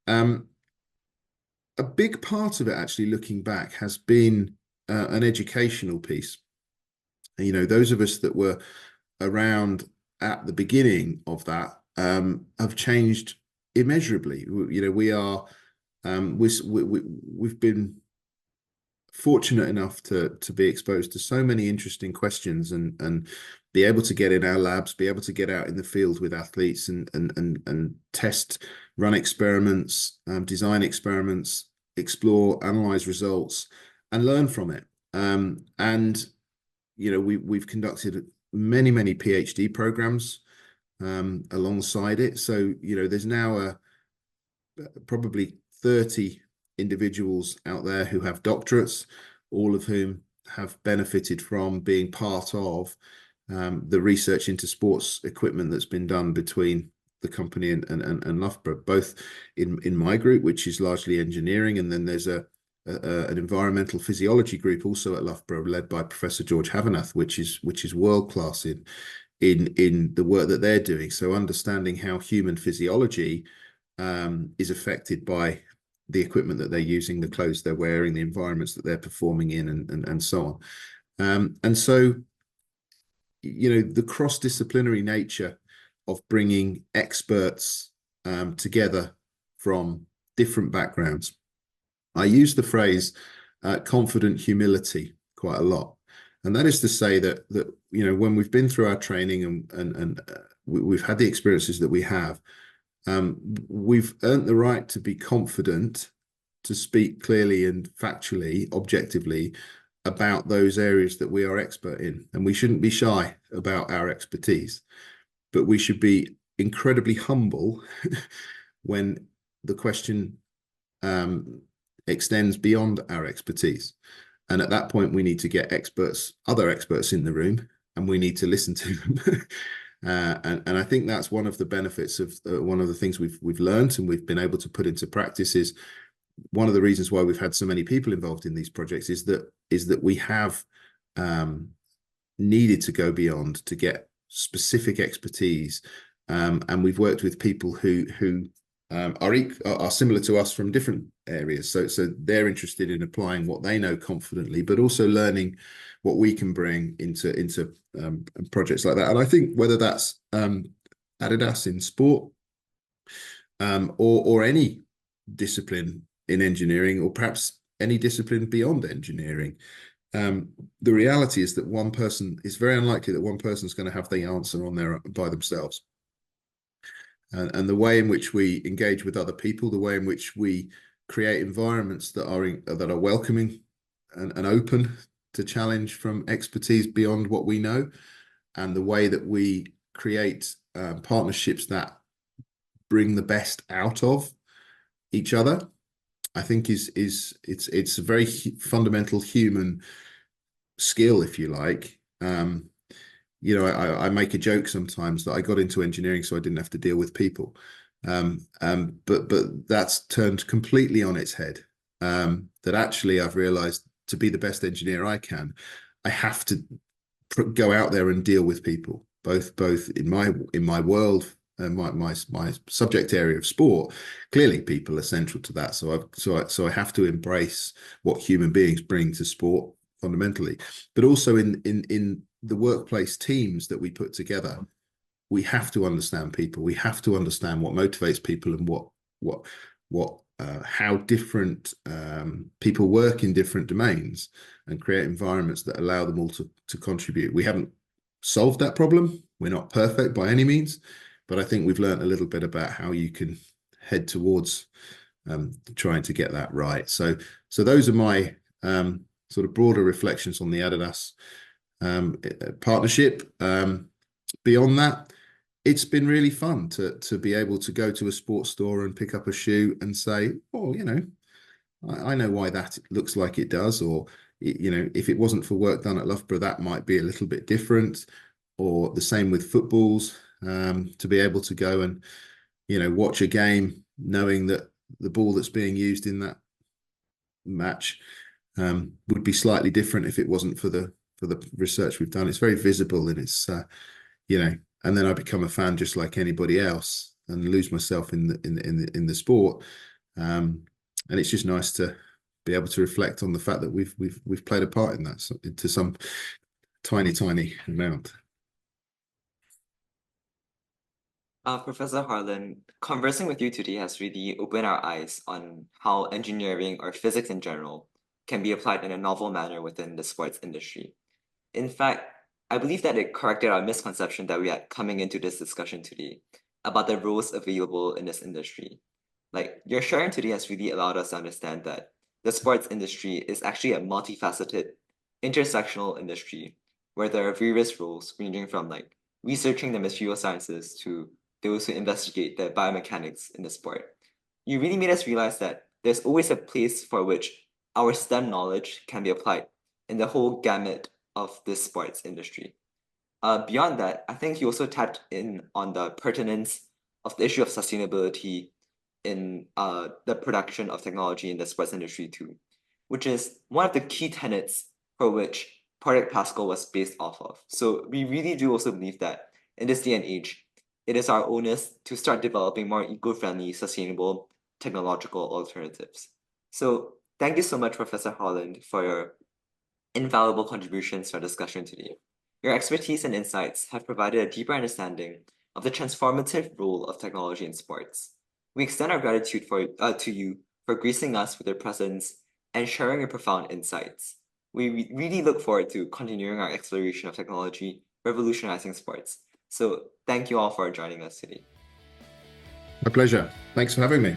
G: A big part of it, actually, looking back, has been an educational piece. You know, those of us that were around at the beginning of that have changed immeasurably. You know, we've been fortunate enough to be exposed to so many interesting questions and be able to get in our labs, be able to get out in the field with athletes and test, run experiments, design experiments, explore, analyze results, and learn from it. And you know, we've conducted many PhD programs alongside it. So you know, there's now probably 30 individuals out there who have doctorates, all of whom have benefited from being part of the research into sports equipment that's been done between the company and Loughborough, both in my group, which is largely engineering, and then there's an environmental physiology group also at Loughborough, led by Professor George Havanath, which is world class in the work that they're doing. So understanding how human physiology is affected by the equipment that they're using, the clothes they're wearing, the environments that they're performing in, and so on. And so, you know, the cross-disciplinary nature of bringing experts together from different backgrounds. I use the phrase confident humility quite a lot. And that is to say that you know, when we've been through our training and we've had the experiences that we have, we've earned the right to be confident, to speak clearly and factually, objectively about those areas that we are expert in. And we shouldn't be shy about our expertise, but we should be incredibly humble when the question extends beyond our expertise. And at that point, we need to get other experts in the room, and we need to listen to them. And I think that's one of the benefits of one of the things we've learned and we've been able to put into practice. Is one of the reasons why we've had so many people involved in these projects is that we have needed to go beyond to get specific expertise, and we've worked with people who are similar to us from different areas. So they're interested in applying what they know confidently, but also learning what we can bring into projects like that. And I think whether that's Adidas in sport, or any discipline in engineering, or perhaps any discipline beyond engineering, the reality is that it's very unlikely that one person is going to have the answer by themselves. And the way in which we engage with other people, the way in which we create environments that are welcoming and open to challenge from expertise beyond what we know, and the way that we create partnerships that bring the best out of each other, I think it's a very fundamental human skill, if you like. You know, I make a joke sometimes that I got into engineering so I didn't have to deal with people, but that's turned completely on its head. That actually I've realized, to be the best engineer I can, I have to go out there and deal with people, both in my world and my subject area of sport. Clearly, people are central to that. So I have to embrace what human beings bring to sport fundamentally, but also in the workplace teams that we put together. We have to understand people. We have to understand what motivates people and how different people work in different domains, and create environments that allow them all to contribute. We haven't solved that problem. We're not perfect by any means, but I think we've learned a little bit about how you can head towards trying to get that right. So those are my sort of broader reflections on the Adidas partnership. Beyond that, it's been really fun to be able to go to a sports store and pick up a shoe and say, oh, you know, I know why that looks like it does, or, you know, if it wasn't for work done at Loughborough, that might be a little bit different. Or the same with footballs, to be able to go and, you know, watch a game knowing that the ball that's being used in that match would be slightly different if it wasn't for the research we've done. It's very visible, and it's you know, and then I become a fan just like anybody else and lose myself in the sport. And it's just nice to be able to reflect on the fact that we've played a part in that, to some tiny amount.
F: Professor Harland, conversing with you today has really opened our eyes on how engineering, or physics in general, can be applied in a novel manner within the sports industry. In fact, I believe that it corrected our misconception that we had coming into this discussion today about the roles available in this industry. Like, your sharing today has really allowed us to understand that the sports industry is actually a multifaceted, intersectional industry where there are various roles ranging from like researching the material sciences to those who investigate the biomechanics in the sport. You really made us realize that there's always a place for which our STEM knowledge can be applied in the whole gamut of this sports industry. Beyond that, I think you also tapped in on the pertinence of the issue of sustainability in the production of technology in the sports industry too, which is one of the key tenets for which Project Pascal was based off of. So we really do also believe that in this day and age, it is our onus to start developing more eco-friendly, sustainable technological alternatives. So thank you so much, Professor Harland, for your invaluable contributions to our discussion today. Your expertise and insights have provided a deeper understanding of the transformative role of technology in sports. We extend our gratitude to you for gracing us with your presence and sharing your profound insights. We really look forward to continuing our exploration of technology, revolutionizing sports. So thank you all for joining us today.
G: My pleasure. Thanks for having me.